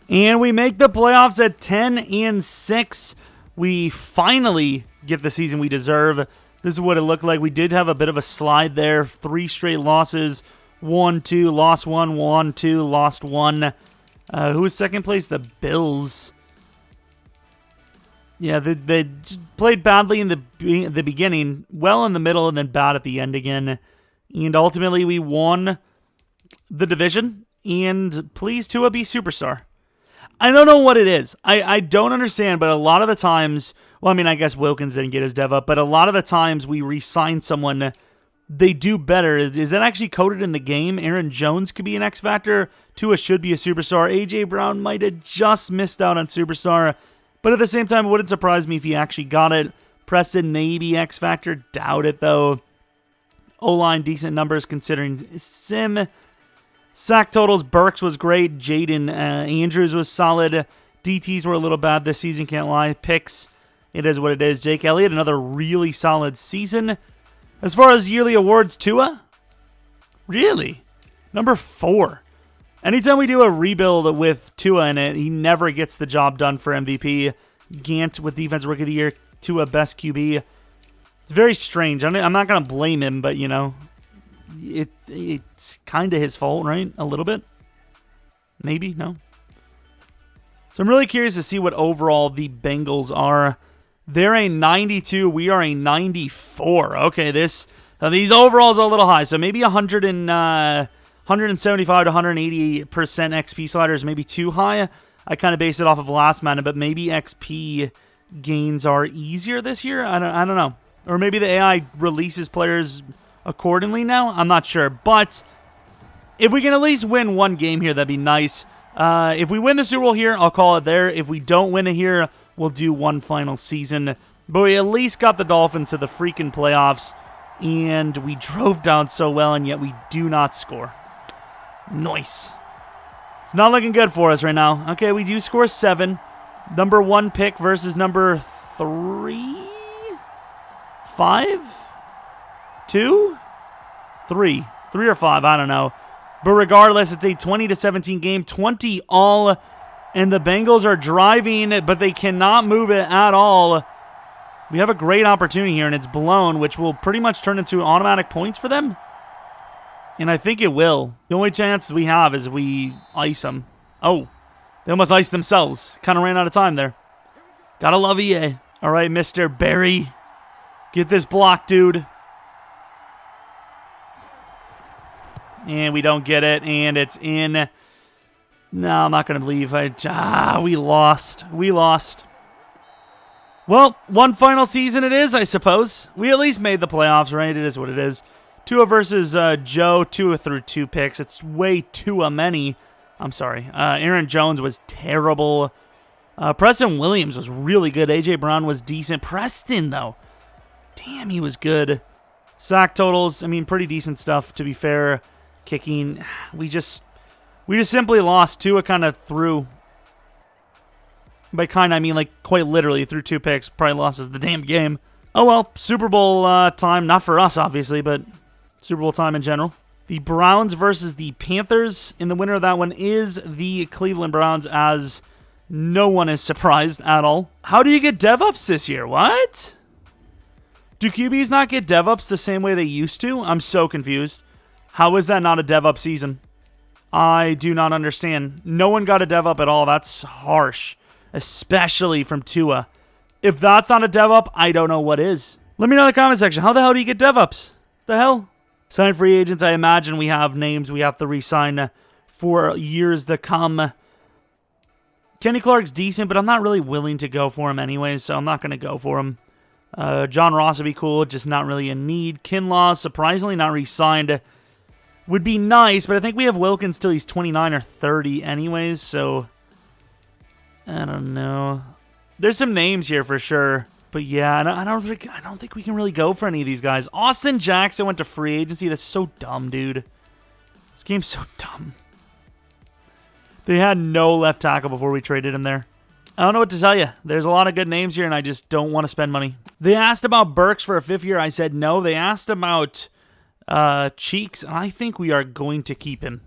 And we make the playoffs at 10-6. We finally get the season we deserve. This is what it looked like. We did have a bit of a slide there. 3 straight losses. 1-2, lost 1, 1-2, lost 1. Who was second place? The Bills. Yeah, they played badly in the beginning, well in the middle, and then bad at the end again. And ultimately, we won the division. And please, Tua, be superstar. I don't know what it is. I don't understand, but a lot of the times... Well, I mean, I guess Wilkins didn't get his dev up, but a lot of the times we re-sign someone, they do better. Is that actually coded in the game? Aaron Jones could be an X Factor. Tua should be a superstar. A.J. Brown might have just missed out on superstar, but at the same time, it wouldn't surprise me if he actually got it. Preston, maybe X Factor. Doubt it, though. O-line, decent numbers considering Sim. Sack totals, Burks was great. Jaden Andrews was solid. DTs were a little bad this season, can't lie. Picks. It is what it is. Jake Elliott, another really solid season. As far as yearly awards, Tua? Really? Number 4. Anytime we do a rebuild with Tua in it, he never gets the job done for MVP. Gant with Defensive Rookie of the Year. Tua best QB. It's very strange. I'm not going to blame him, but, you know, it's kind of his fault, right? A little bit? Maybe? No? So I'm really curious to see what overall the Bengals are. They're a 92. We are a 94. Okay, these overalls are a little high. So maybe 175 to 180% XP sliders, maybe too high. I kind of base it off of last Madden, but maybe XP gains are easier this year. I don't know. Or maybe the AI releases players accordingly now. I'm not sure. But If we can at least win one game here, that'd be nice. If we win the Super Bowl here, I'll call it there. If we don't win it here, we'll do one final season. But we at least got the Dolphins to the freaking playoffs, and we drove down so well, and yet we do not score. Nice. It's not looking good for us right now. Okay, we do score 7. Number 1 pick versus number 3? 5? 2? 3. 3 or 5, I don't know. But regardless, it's a 20-17 game, 20 all, and the Bengals are driving, but they cannot move it at all. We have a great opportunity here, and it's blown, which will pretty much turn into automatic points for them. And I think it will. The only chance we have is we ice them. Oh, they almost iced themselves. Kind of ran out of time there. Gotta love EA. All right, Mr. Barry. Get this block, dude. And we don't get it, and it's in. No, I'm not going to leave. We lost. We lost. Well, one final season it is, I suppose. We at least made the playoffs, right? It is what it is. Tua versus Joe. Tua threw 2 picks. It's way too many. I'm sorry. Aaron Jones was terrible. Preston Williams was really good. A.J. Brown was decent. Preston, though. Damn, he was good. Sack totals, I mean, pretty decent stuff, to be fair. Kicking, we just simply lost. Tua kind of threw. By kind, I mean like quite literally threw 2 picks. Probably lost us the damn game. Oh well, Super Bowl time. Not for us, obviously, but Super Bowl time in general. The Browns versus the Panthers. And the winner of that one is the Cleveland Browns, as no one is surprised at all. How do you get dev-ups this year? What? Do QBs not get dev-ups the same way they used to? I'm so confused. How is that not a dev-up season? I do not understand. No one got a dev-up at all. That's harsh. Especially from Tua. If that's not a dev-up, I don't know what is. Let me know in the comment section. How the hell do you get dev-ups? The hell? Sign free agents. I imagine we have names we have to re-sign for years to come. Kenny Clark's decent, but I'm not really willing to go for him anyway, so I'm not going to go for him. John Ross would be cool, just not really a need. Kinlaw, surprisingly not re-signed. Would be nice, but I think we have Wilkins till he's 29 or 30 anyways, so I don't know. There's some names here for sure, but yeah, I don't think we can really go for any of these guys. Austin Jackson went to free agency. That's so dumb, dude. This game's so dumb. They had no left tackle before we traded him there. I don't know what to tell you. There's a lot of good names here, and I just don't want to spend money. They asked about Burks for a 5th year. I said no. They asked about Cheeks, and I think we are going to keep him.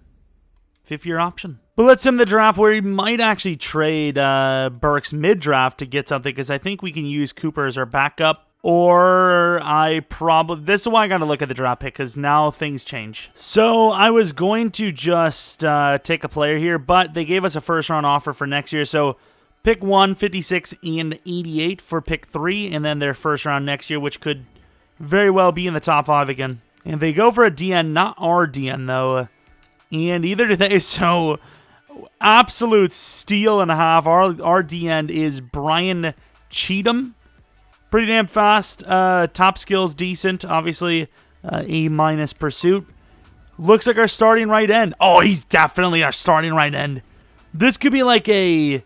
5th year option. But let's sim the draft where we might actually trade Burks mid-draft to get something, because I think we can use Cooper as our backup. Or this is why I got to look at the draft pick, because now things change. So I was going to just take a player here, but they gave us a first-round offer for next year. So pick 1, 56, and 88 for pick 3, and then their first round next year, which could very well be in the top 5 again. And they go for a DN, not our DN, though. And either do they. So absolute steal and a half. Our DN is Brian Cheatham. Pretty damn fast. Top skills decent. Obviously, A- pursuit. Looks like our starting right end. Oh, he's definitely our starting right end. This could be like a...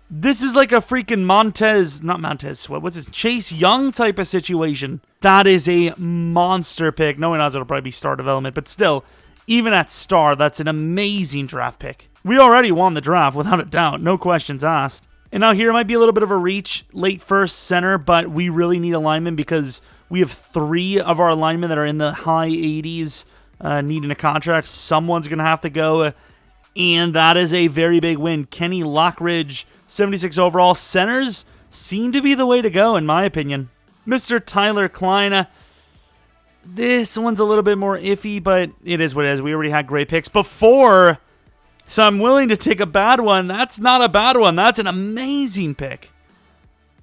This is like a freaking Chase Young type of situation. That is a monster pick. No one knows it'll probably be star development, but still, even at star, that's an amazing draft pick. We already won the draft, without a doubt. No questions asked. And now here might be a little bit of a reach, late first center, but we really need a lineman because we have 3 of our linemen that are in the high 80s needing a contract. Someone's going to have to go, and that is a very big win. Kenny Lockridge, 76 overall. Centers seem to be the way to go, in my opinion. Mr. Tyler Klein. This one's a little bit more iffy, but it is what it is. We already had great picks before, so I'm willing to take a bad one. That's not a bad one. That's an amazing pick.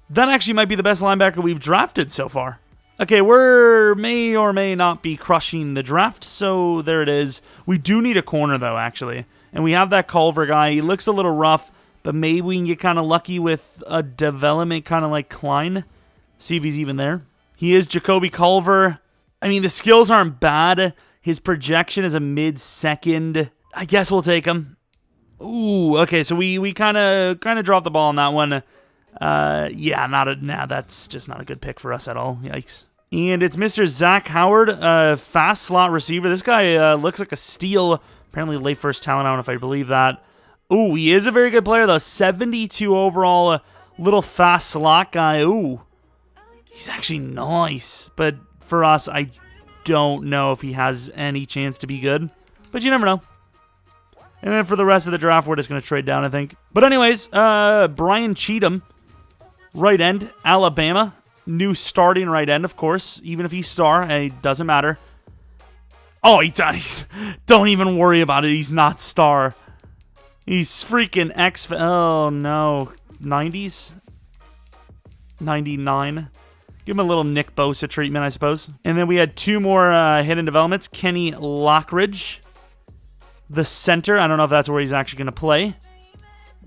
That actually might be the best linebacker we've drafted so far. Okay, we may or may not be crushing the draft, so there it is. We do need a corner, though, actually. And we have that Culver guy. He looks a little rough, but maybe we can get kind of lucky with a development kind of like Klein. See if he's even there. He is Jacoby Culver. I mean, the skills aren't bad. His projection is a mid-second. I guess we'll take him. Ooh, okay, so we kind of dropped the ball on that one. Yeah, that's just not a good pick for us at all. Yikes. And it's Mr. Zach Howard, fast slot receiver. This guy looks like a steal. Apparently late first talent. I don't know if I believe that. Ooh, he is a very good player, though. 72 overall, little fast slot guy. Ooh, he's actually nice. But for us, I don't know if he has any chance to be good. But you never know. And then for the rest of the draft, we're just going to trade down, I think. But anyways, Brian Cheatham, right end, Alabama. New starting right end, of course. Even if he's star, it doesn't matter. Oh, he dies. Don't even worry about it. He's not star. He's freaking X. Oh, no. 90s? 99. Give him a little Nick Bosa treatment, I suppose. And then we had two more hidden developments. Kenny Lockridge, the center. I don't know if that's where he's actually going to play.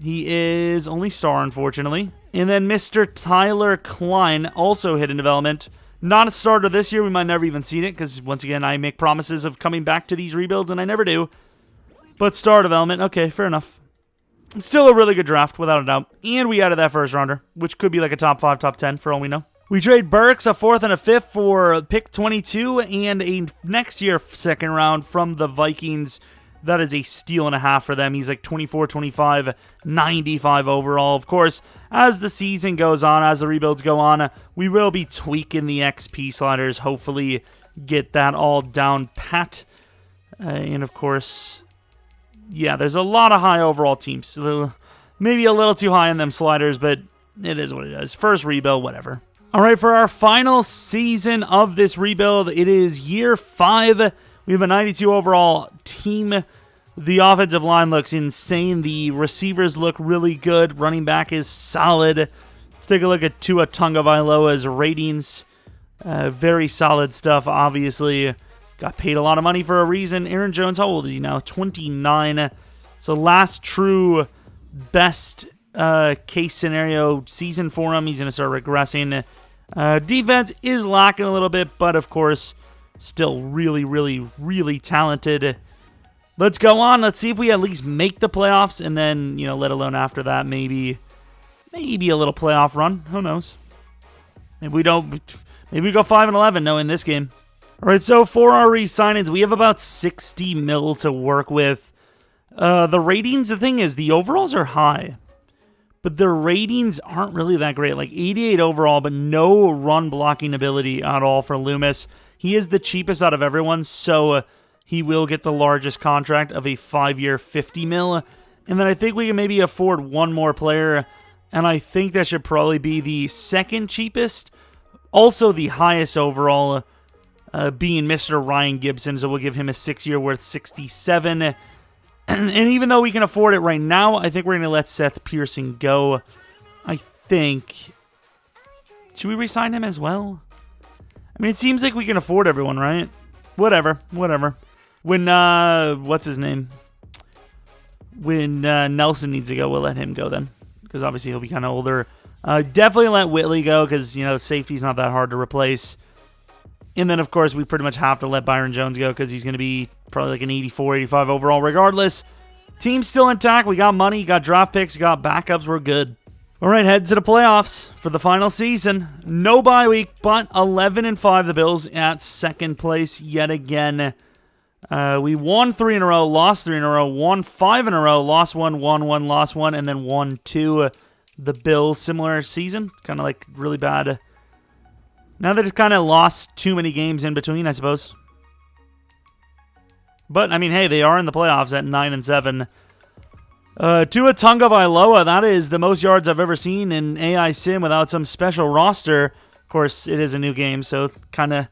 He is only star, unfortunately. And then Mr. Tyler Klein, also hidden development. Not a starter this year. We might never even seen it because, once again, I make promises of coming back to these rebuilds, and I never do. But star development, okay, fair enough. Still a really good draft, without a doubt. And we added that first rounder, which could be like a top 5, top 10 for all we know. We trade Burks, a 4th and a 5th, for pick 22 and a next year second round from the Vikings. That is a steal and a half for them. He's like 24, 25, 95 overall. Of course, as the season goes on, as the rebuilds go on, we will be tweaking the XP sliders. Hopefully get that all down pat. And of course, yeah, there's a lot of high overall teams. Maybe a little too high in them sliders, but it is what it is. First rebuild, whatever. All right, for our final season of this rebuild, it is year 5. We have a 92 overall team. The offensive line looks insane. The receivers look really good. Running back is solid. Let's take a look at Tua Tagovailoa's ratings. Very solid stuff, obviously. Got paid a lot of money for a reason. Aaron Jones, how old is he now? 29. So last true best case scenario season for him. He's going to start regressing. Defense is lacking a little bit, but of course, still really, really, really talented. Let's go on. Let's see if we at least make the playoffs, and then, let alone after that, maybe a little playoff run. Who knows? Maybe we don't. Maybe we go 5-11. No, in this game. All right. So for our re-signings, we have about 60 mil to work with. The ratings. The thing is, the overalls are high, but the ratings aren't really that great. Like 88 overall, but no run blocking ability at all for Loomis. He is the cheapest out of everyone, so he will get the largest contract of a 5-year 50 mil. And then I think we can maybe afford one more player, and I think that should probably be the second cheapest. Also the highest overall being Mr. Ryan Gibson, so we'll give him a 6-year worth 67. And even though we can afford it right now, I think we're going to let Seth Pearson go. I think. Should we re-sign him as well? I mean, it seems like we can afford everyone, right? Whatever. When, what's his name? When Nelson needs to go, we'll let him go then. Because obviously he'll be kind of older. Definitely let Whitley go because, safety's not that hard to replace. And then, of course, we pretty much have to let Byron Jones go because he's going to be probably like an 84, 85 overall regardless. Team's still intact. We got money, got draft picks, got backups. We're good. All right, head to the playoffs for the final season. No bye week, but 11-5. The Bills at second place yet again. We won 3 in a row, lost 3 in a row, won 5 in a row, lost 1, won 1, lost 1, and then won 2. The Bills, similar season, kind of like really bad. Now they just kind of lost too many games in between, I suppose. But, I mean, hey, they are in the playoffs at 9-7. Tua Tagovailoa, that is the most yards I've ever seen in AI Sim without some special roster. Of course, it is a new game, so kind of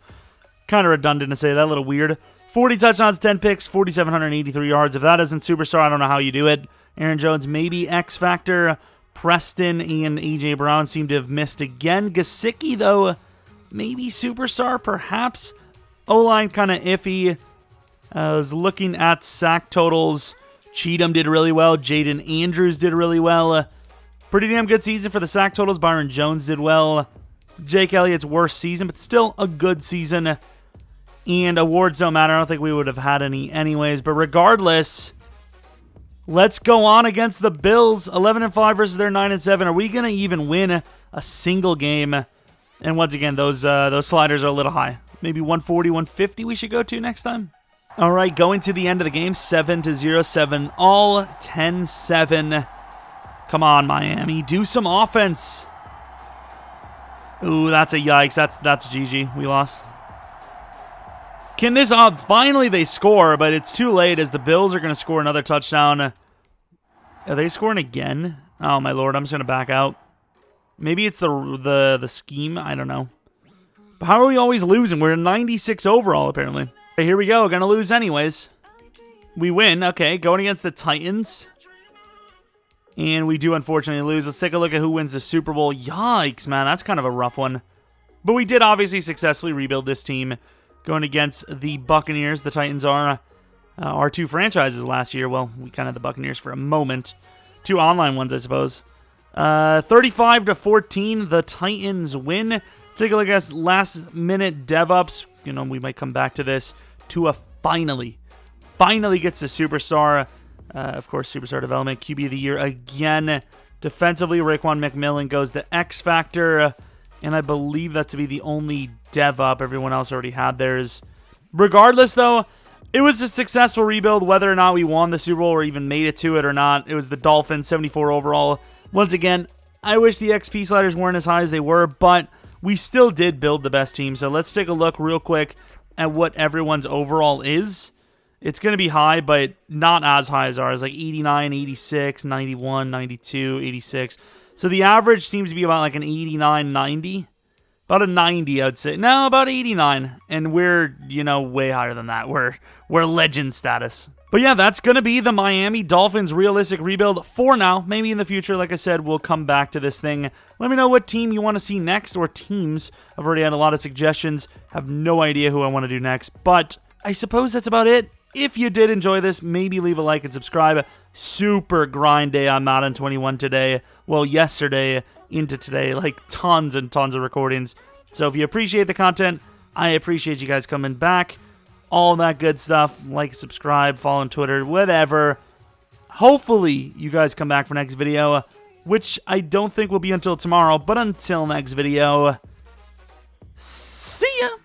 redundant to say that, a little weird. 40 touchdowns, 10 picks, 4,783 yards. If that isn't superstar, I don't know how you do it. Aaron Jones, maybe X Factor. Preston and A.J. Brown seem to have missed again. Gesicki, though, maybe superstar, perhaps. O-line kind of iffy. I was looking at sack totals. Cheatham did really well. Jaden Andrews did really well. Pretty damn good season for the sack totals. Byron Jones did well. Jake Elliott's worst season, but still a good season. And awards don't matter. I don't think we would have had any anyways. But regardless, let's go on against the Bills. 11-5 versus their 9-7. Are we going to even win a single game? And once again, those sliders are a little high. Maybe 140, 150 we should go to next time. All right, going to the end of the game, 7-0, 7 all, 10-7. Come on, Miami, do some offense. Ooh, that's a yikes. That's GG. We lost. Can this finally they score, but it's too late as the Bills are going to score another touchdown. Are they scoring again? Oh my lord, I'm just going to back out. Maybe it's the scheme, I don't know. But how are we always losing? We're 96 overall apparently. Okay, here we go. Going to lose anyways. We win. Okay, going against the Titans. And we do unfortunately lose. Let's take a look at who wins the Super Bowl. Yikes, man, that's kind of a rough one. But we did obviously successfully rebuild this team. Going against the Buccaneers. The Titans are our two franchises last year. Well, we kind of had the Buccaneers for a moment. Two online ones, I suppose. 35-14, the Titans win. Take a look at last-minute dev-ups. You know, we might come back to this. Tua finally gets the superstar. Of course, superstar development. QB of the year again. Defensively, Raekwon McMillan goes to X Factor. And I believe that to be the only dev up. Everyone else already had theirs. Regardless, though, it was a successful rebuild. Whether or not we won the Super Bowl or even made it to it or not, it was the Dolphins, 74 overall. Once again, I wish the XP sliders weren't as high as they were, but we still did build the best team. So let's take a look real quick at what everyone's overall is. It's going to be high, but not as high as ours. Like 89, 86, 91, 92, 86. So the average seems to be about like an 89, 90. About a 90, I'd say. No, about 89. And we're, you know, way higher than that. We're legend status. But yeah, that's going to be the Miami Dolphins realistic rebuild for now. Maybe in the future, like I said, we'll come back to this thing. Let me know what team you want to see next or teams. I've already had a lot of suggestions. Have no idea who I want to do next. But I suppose that's about it. If you did enjoy this, maybe leave a like and subscribe. Super grind day on Madden 21 today. Well, yesterday into today. Like tons and tons of recordings. So if you appreciate the content, I appreciate you guys coming back. All that good stuff. Like, subscribe, follow on Twitter, whatever. Hopefully, you guys come back for next video, which I don't think will be until tomorrow. But until next video, see ya!